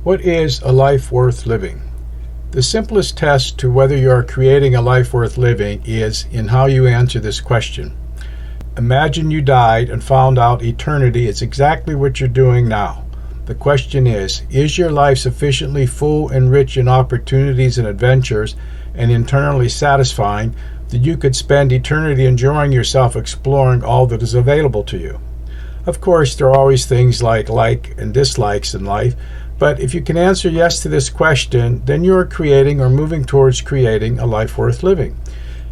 What is a life worth living? The simplest test to whether you are creating a life worth living is in how you answer this question. Imagine you died and found out eternity is exactly what you're doing now. The question is your life sufficiently full and rich in opportunities and adventures and internally satisfying that you could spend eternity enjoying yourself exploring all that is available to you? Of course, there are always things like and dislikes in life, but if you can answer yes to this question, then you are creating or moving towards creating a life worth living.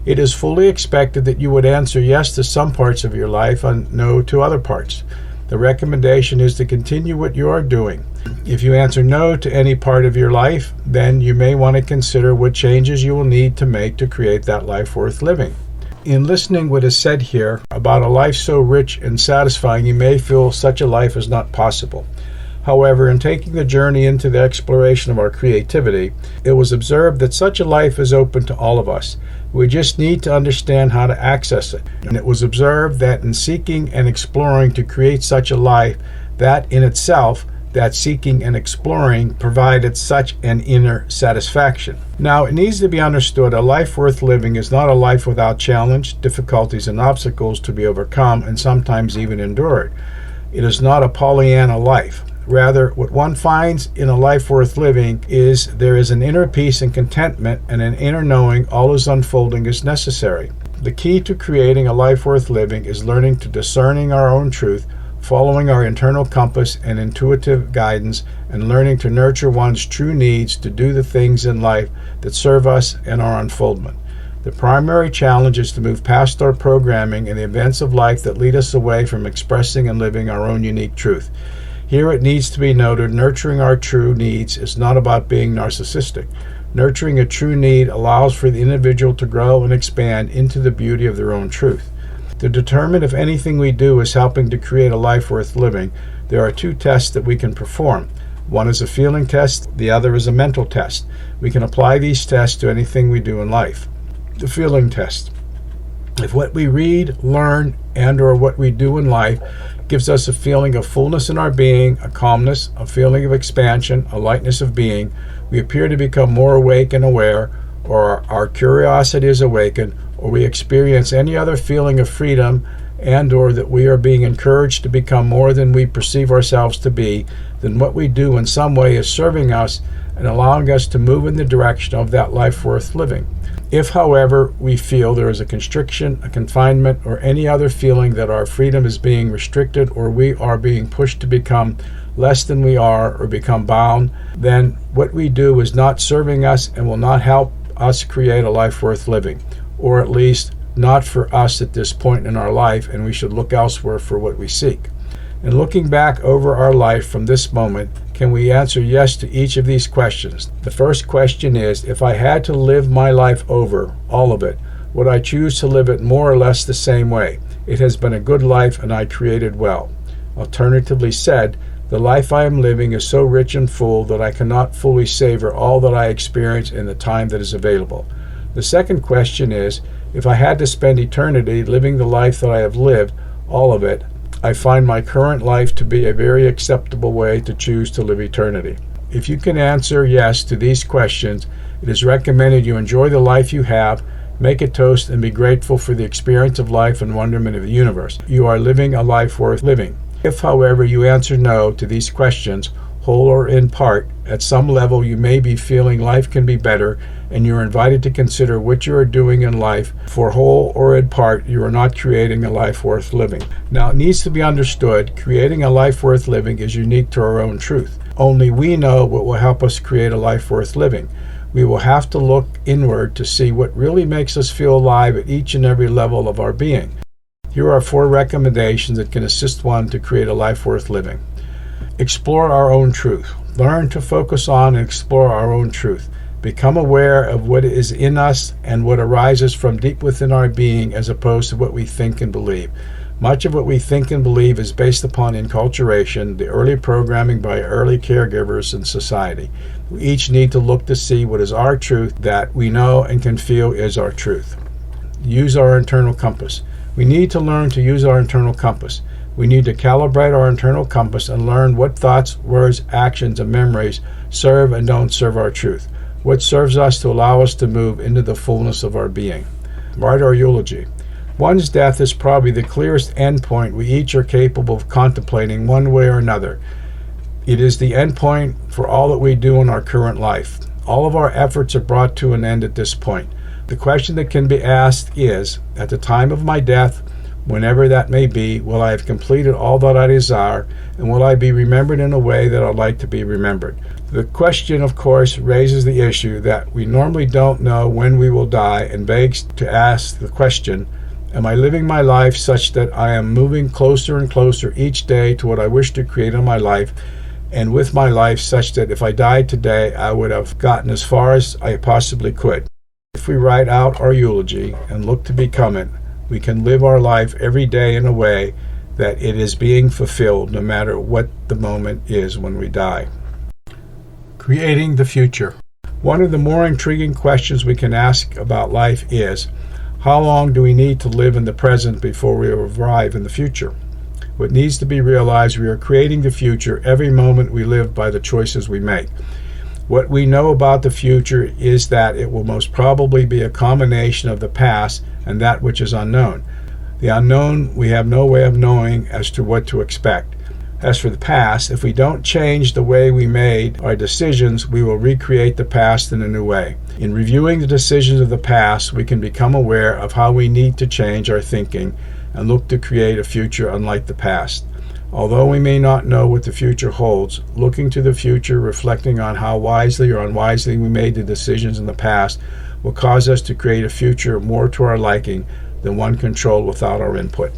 It is fully expected that you would answer yes to some parts of your life and no to other parts. The recommendation is to continue what you are doing. If you answer no to any part of your life, then you may want to consider what changes you will need to make to create that life worth living. In listening what is said here about a life so rich and satisfying, you may feel such a life is not possible. However, in taking the journey into the exploration of our creativity, it was observed that such a life is open to all of us. We just need to understand how to access it. And it was observed that in seeking and exploring to create such a life, that in itself, that seeking and exploring provided such an inner satisfaction. Now, it needs to be understood a life worth living is not a life without challenge, difficulties, and obstacles to be overcome and sometimes even endured. It is not a Pollyanna life. Rather, what one finds in a life worth living is there is an inner peace and contentment and an inner knowing all is unfolding as necessary. The key to creating a life worth living is learning to discerning our own truth, following our internal compass and intuitive guidance, and learning to nurture one's true needs to do the things in life that serve us and our unfoldment. The primary challenge is to move past our programming and the events of life that lead us away from expressing and living our own unique truth. Here it needs to be noted, nurturing our true needs is not about being narcissistic. Nurturing a true need allows for the individual to grow and expand into the beauty of their own truth. To determine if anything we do is helping to create a life worth living, there are two tests that we can perform. One is a feeling test, the other is a mental test. We can apply these tests to anything we do in life. The feeling test. If what we read, learn, and or what we do in life gives us a feeling of fullness in our being, a calmness, a feeling of expansion, a lightness of being, we appear to become more awake and aware, or our curiosity is awakened, or we experience any other feeling of freedom and or that we are being encouraged to become more than we perceive ourselves to be, then what we do in some way is serving us and allowing us to move in the direction of that life worth living. If, however, we feel there is a constriction, a confinement, or any other feeling that our freedom is being restricted or we are being pushed to become less than we are or become bound, then what we do is not serving us and will not help us create a life worth living, or at least not for us at this point in our life, and we should look elsewhere for what we seek. In looking back over our life from this moment, can we answer yes to each of these questions? The first question is, if I had to live my life over, all of it, would I choose to live it more or less the same way? It has been a good life and I created well. Alternatively said, the life I am living is so rich and full that I cannot fully savor all that I experience in the time that is available. The second question is, if I had to spend eternity living the life that I have lived, all of it, I find my current life to be a very acceptable way to choose to live eternity. If you can answer yes to these questions, it is recommended you enjoy the life you have, make a toast, and be grateful for the experience of life and wonderment of the universe. You are living a life worth living. If, however, you answer no to these questions, whole or in part, at some level you may be feeling life can be better, and you are invited to consider what you are doing in life. For whole or in part, you are not creating a life worth living. Now, it needs to be understood, creating a life worth living is unique to our own truth. Only we know what will help us create a life worth living. We will have to look inward to see what really makes us feel alive at each and every level of our being. Here are 4 recommendations that can assist one to create a life worth living. Explore our own truth. Learn to focus on and explore our own truth. Become aware of what is in us and what arises from deep within our being as opposed to what we think and believe. Much of what we think and believe is based upon enculturation, the early programming by early caregivers in society. We each need to look to see what is our truth that we know and can feel is our truth. Use our internal compass. We need to learn to use our internal compass. We need to calibrate our internal compass and learn what thoughts, words, actions, and memories serve and don't serve our truth. What serves us to allow us to move into the fullness of our being. Write our eulogy. One's death is probably the clearest endpoint we each are capable of contemplating one way or another. It is the endpoint for all that we do in our current life. All of our efforts are brought to an end at this point. The question that can be asked is, at the time of my death, whenever that may be, will I have completed all that I desire, and will I be remembered in a way that I'd like to be remembered? The question, of course, raises the issue that we normally don't know when we will die, and begs to ask the question, am I living my life such that I am moving closer and closer each day to what I wish to create in my life, and with my life such that if I died today, I would have gotten as far as I possibly could? If we write out our eulogy and look to become it, we can live our life every day in a way that it is being fulfilled no matter what the moment is when we die. Creating the future. One of the more intriguing questions we can ask about life is, how long do we need to live in the present before we arrive in the future? What needs to be realized, we are creating the future every moment we live by the choices we make. What we know about the future is that it will most probably be a combination of the past and that which is unknown. The unknown we have no way of knowing as to what to expect. As for the past, if we don't change the way we made our decisions, we will recreate the past in a new way. In reviewing the decisions of the past, we can become aware of how we need to change our thinking and look to create a future unlike the past. Although we may not know what the future holds, looking to the future, reflecting on how wisely or unwisely we made the decisions in the past, will cause us to create a future more to our liking than one controlled without our input.